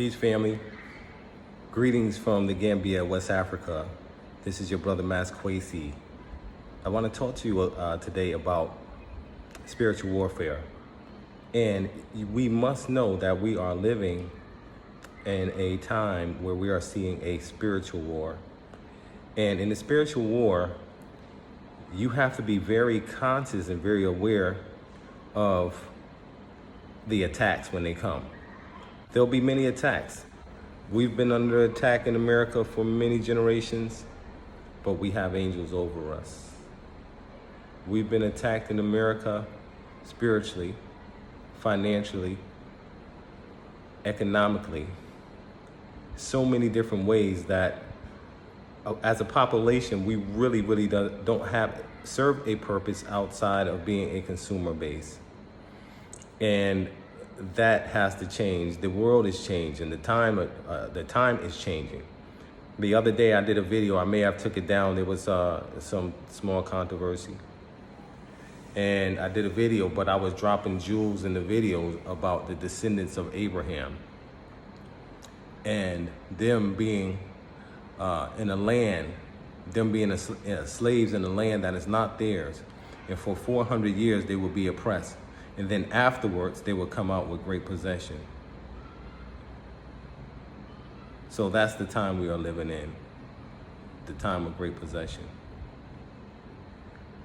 Peace, family. Greetings from the Gambia, West Africa. This is your brother, Kwesi. I want to talk to you today about spiritual warfare. And we must know that we are living in a time where we are seeing a spiritual war. And in the spiritual war, you have to be very conscious and very aware of the attacks when they come. There'll be many attacks. We've been under attack in America for many generations, but we have angels over us. We've been attacked in America spiritually, financially, economically, so many different ways that as a population, we really don't serve a purpose outside of being a consumer base. And that has to change. The world is changing. The time is changing. The other day I did a video. I may have took it down. There was some small controversy. And I did a video, but I was dropping jewels in the video about the descendants of Abraham and them being in a land, them being slaves in a land that is not theirs. And for 400 years they will be oppressed. And then afterwards, they will come out with great possession. So that's the time we are living in, the time of great possession.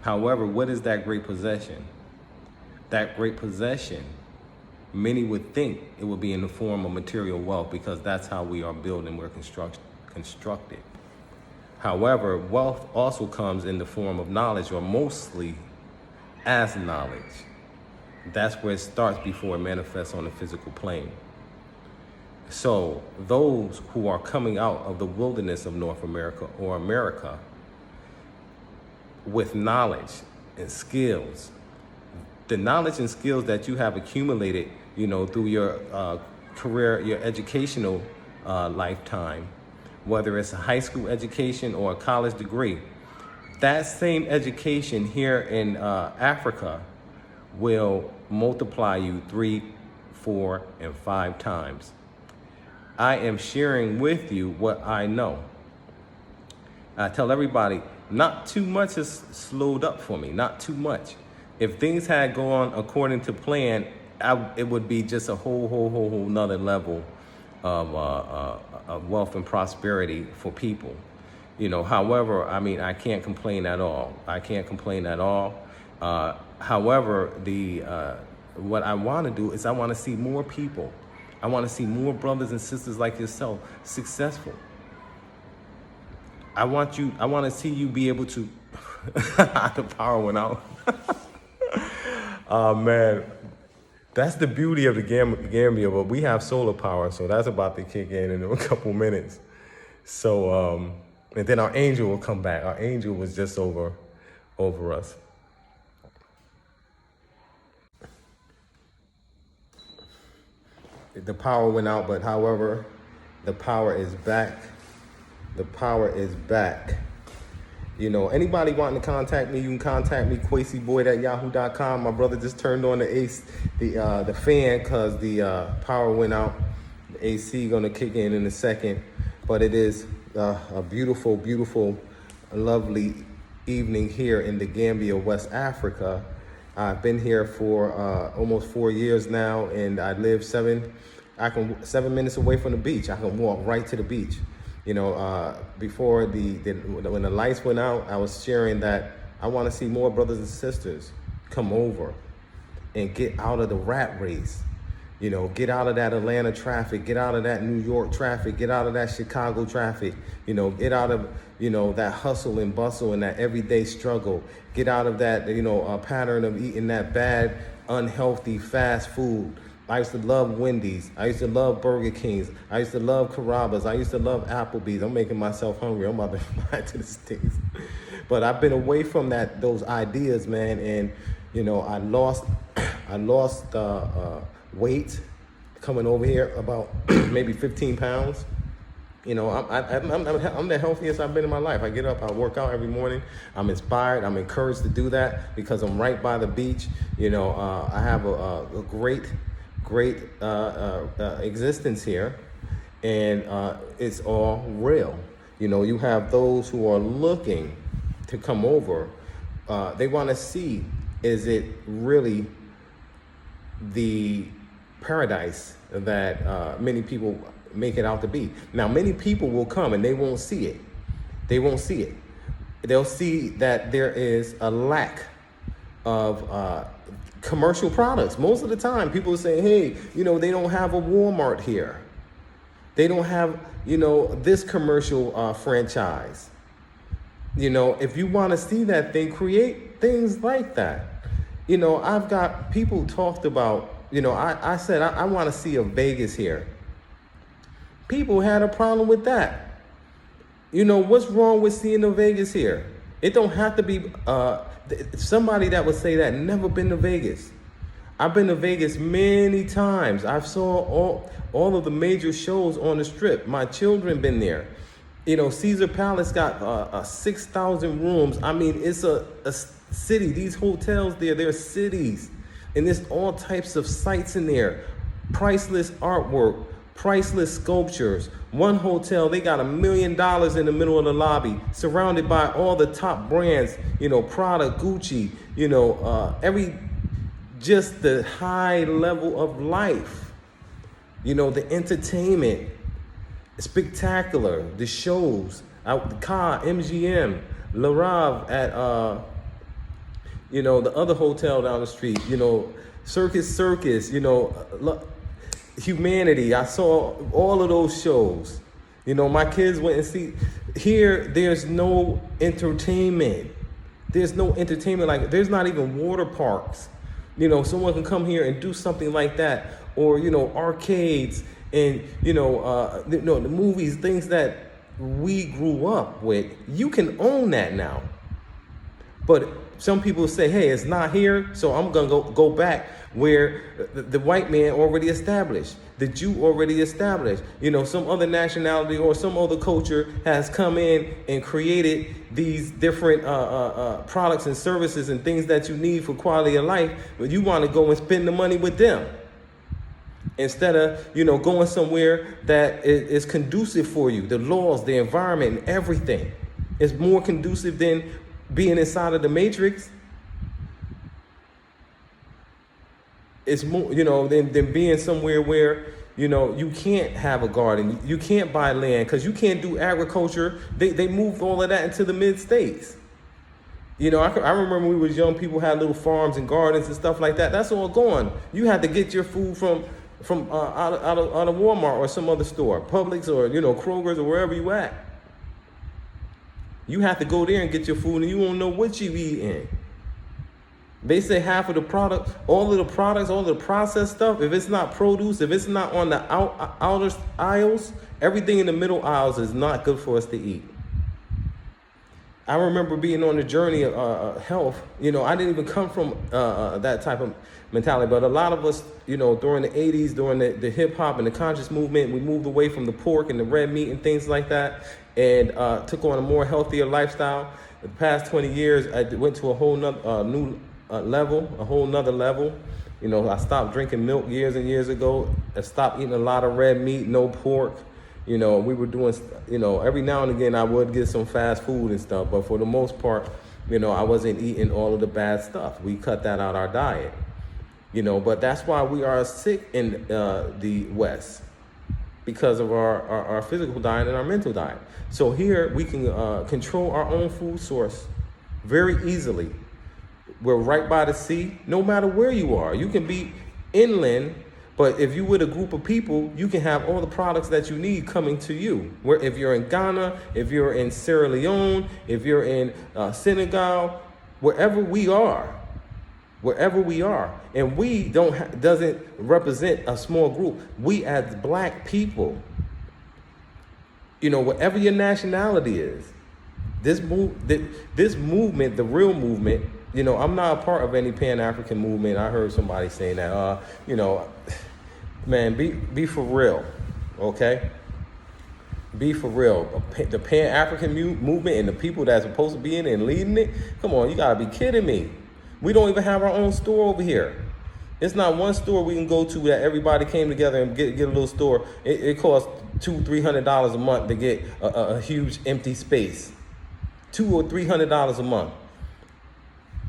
However, what is that great possession? That great possession, many would think it would be in the form of material wealth because that's how we are built and we're constructed. However, wealth also comes in the form of knowledge, or mostly as knowledge. That's where it starts before it manifests on the physical plane. So those who are coming out of the wilderness of North America or America with knowledge and skills, the knowledge and skills that you have accumulated, through your career, your educational lifetime, whether it's a high school education or a college degree, that same education here in Africa will multiply you 3, 4, and 5 times. I am sharing with you what I know. I tell everybody, not too much has slowed up for me, not too much. If things had gone according to plan, it would be just a whole nother level of wealth and prosperity for people. However, I can't complain at all. However, what I want to do is I want to see more people. I want to see more brothers and sisters like yourself successful. I want to see you be able to. The power went out. Oh man, that's the beauty of the Gambia. But we have solar power, so that's about to kick in a couple minutes. So, and then our angel will come back. Our angel was just over us. The power went out, but however, the power is back. The power is back. Anybody wanting to contact me, you can contact me, kwesiboyd@yahoo.com. My brother just turned on the fan because the power went out. The AC gonna kick in a second, but it is a beautiful, lovely evening here in the Gambia, West Africa. I've been here for almost 4 years now, and I live 7 minutes away from the beach. I can walk right to the beach. Before when the lights went out, I was sharing that I want to see more brothers and sisters come over and get out of the rat race. Get out of that Atlanta traffic, get out of that New York traffic, get out of that Chicago traffic, get out of, that hustle and bustle and that everyday struggle. Get out of that, pattern of eating that bad, unhealthy fast food. I used to love Wendy's. I used to love Burger King's. I used to love Carrabba's. I used to love Applebee's. I'm making myself hungry. I'm about to fly to the States. But I've been away from those ideas, man. And, I lost weight coming over here, about maybe 15 pounds. I'm the healthiest I've been in my life. I get up, I work out every morning. I'm inspired, I'm encouraged to do that because I'm right by the beach. I have a great existence here. and it's all real. You know, you have those who are looking to come over. They want to see, is it really the paradise that many people make it out to be? Now, many people will come and they won't see it. They won't see it. They'll see that there is a lack of commercial products. Most of the time, people say, hey, you know, they don't have a Walmart here. They don't have, you know, this commercial franchise. You know, if you want to see that thing, create things like that. You know, I've got people talked about, you know, I said, I want to see a Vegas here. People had a problem with that. You know, what's wrong with seeing a Vegas here? It don't have to be, somebody that would say that never been to Vegas. I've been to Vegas many times. I've saw all of the major shows on the Strip. My children been there. You know, Caesar Palace got 6,000 rooms. I mean, it's a city. These hotels there, they're cities. And there's all types of sights in there. Priceless artwork, priceless sculptures. One hotel, they got $1 million in the middle of the lobby, surrounded by all the top brands, you know, Prada, Gucci, you know, just the high level of life. You know, the entertainment, spectacular, the shows, out the car, MGM, La Rave at, you know, the other hotel down the street, you know, Circus, you know, Humanity. I saw all of those shows. You know, my kids went and see. Here, there's no entertainment. There's no entertainment. Like, there's not even water parks. You know, someone can come here and do something like that. Or, you know, arcades and, you know, the movies, things that we grew up with. You can own that now. But some people say, hey, it's not here, so I'm going to go back where the white man already established, the Jew already established. You know, some other nationality or some other culture has come in and created these different products and services and things that you need for quality of life, but you want to go and spend the money with them instead of, you know, going somewhere that is conducive for you, the laws, the environment, and everything. It's more conducive than being inside of the matrix. It's more, you know, than being somewhere where, you know, you can't have a garden, you can't buy land, because you can't do agriculture. They moved all of that into the mid-states. You know, I remember when we was young, people had little farms and gardens and stuff like that. That's all gone. You had to get your food from out of Walmart or some other store, Publix or, you know, Kroger's or wherever you at. You have to go there and get your food, and you won't know what you eating. They say half of the product, all of the products, all of the processed stuff, if it's not produce, if it's not on the outer aisles, everything in the middle aisles is not good for us to eat. I remember being on the journey of health. You know, I didn't even come from that type of mentality, but a lot of us, you know, during the 80s, during the hip hop and the conscious movement, we moved away from the pork and the red meat and things like that, and took on a more healthier lifestyle. The past 20 years, I went to a whole new level. You know, I stopped drinking milk years and years ago. I stopped eating a lot of red meat, no pork. You know, we were doing, you know, every now and again I would get some fast food and stuff, but for the most part, you know, I wasn't eating all of the bad stuff. We cut that out our diet, you know, but that's why we are sick in the West, because of our physical diet and our mental diet. So here we can control our own food source very easily. We're right by the sea, no matter where you are. You can be inland, but if you with a group of people, you can have all the products that you need coming to you. Where if you're in Ghana, if you're in Sierra Leone, if you're in Senegal, wherever we are, and we doesn't represent a small group. We as black people, you know, whatever your nationality is, this movement, the real movement. You know, I'm not a part of any Pan-African movement. I heard somebody saying that, you know, man, be for real, okay? Be for real. The Pan-African movement and the people that's supposed to be in it and leading it, come on, you gotta be kidding me. We don't even have our own store over here. It's not one store we can go to that everybody came together and get a little store. It costs $200-300 a month to get a huge empty space. $200 or $300 a month.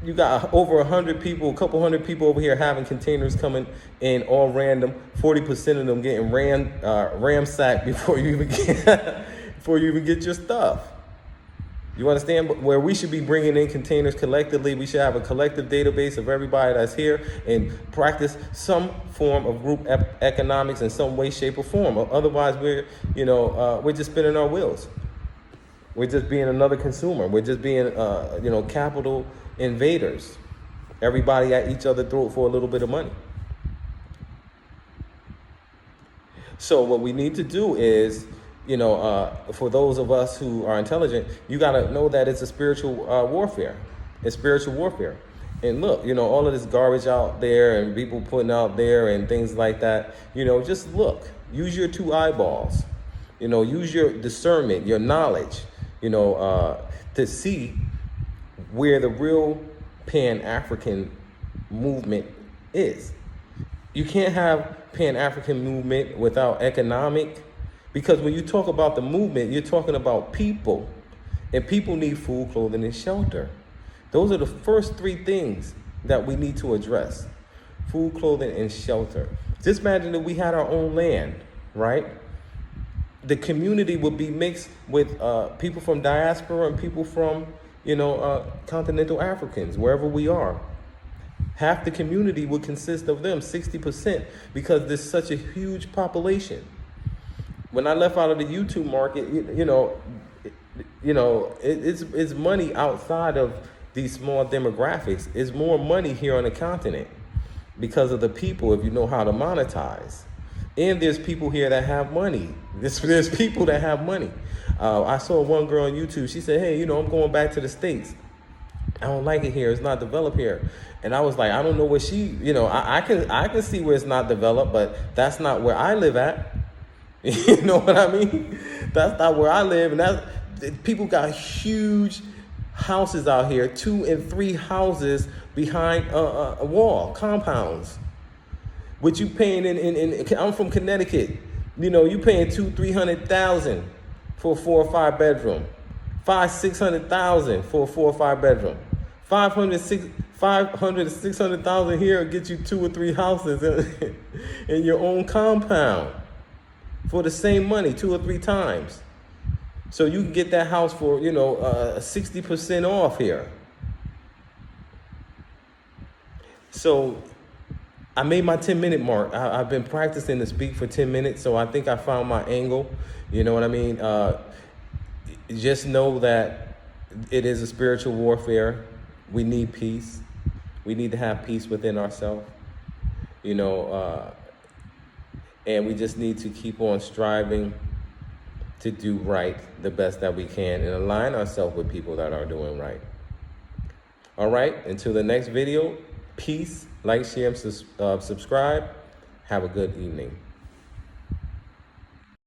You got over 100 people, a couple hundred people over here having containers coming in all random. 40% of them getting ramsacked before you even get your stuff. You understand? Where we should be bringing in containers collectively, we should have a collective database of everybody that's here and practice some form of group economics in some way, shape, or form. Otherwise, we're just spinning our wheels. We're just being another consumer. We're just being, capital invaders. Everybody at each other's throat for a little bit of money. So what we need to do is, for those of us who are intelligent, you got to know that it's a spiritual warfare. It's spiritual warfare. And look, all of this garbage out there and people putting out there and things like that, just look. Use your two eyeballs. Use your discernment, your knowledge, to see where the real Pan-African movement is. You can't have Pan-African movement without economic, because when you talk about the movement, you're talking about people, and people need food, clothing, and shelter. Those are the first three things that we need to address: food, clothing, and shelter. Just imagine that we had our own land, right? The community would be mixed with people from diaspora and people from, continental Africans, wherever we are. Half the community would consist of them, 60%, because there's such a huge population. When I left out of the YouTube market, it's money outside of these small demographics. It's more money here on the continent because of the people, if you know how to monetize. And there's people here that have money. There's people that have money. I saw one girl on YouTube. She said, hey, I'm going back to the States. I don't like it here. It's not developed here. And I was like, I don't know where she, I can see where it's not developed, but that's not where I live at. You know what I mean? That's not where I live. And people got huge houses out here, 2 and 3 houses behind a wall, compounds. What you paying I'm from Connecticut. You paying $200,000-300,000 for a 4 or 5 bedroom. $500,000-600,000 for a 4 or 5 bedroom. $500,000-600,000 here will get you 2 or 3 houses in your own compound for the same money 2 or 3 times. So you can get that house for 60% off here. So I made my 10-minute mark. I've been practicing to speak for 10 minutes, so I think I found my angle. You know what I mean? Just know that it is a spiritual warfare. We need peace. We need to have peace within ourselves. And we just need to keep on striving to do right the best that we can and align ourselves with people that are doing right. All right, until the next video, peace, like, share, and subscribe. Have a good evening.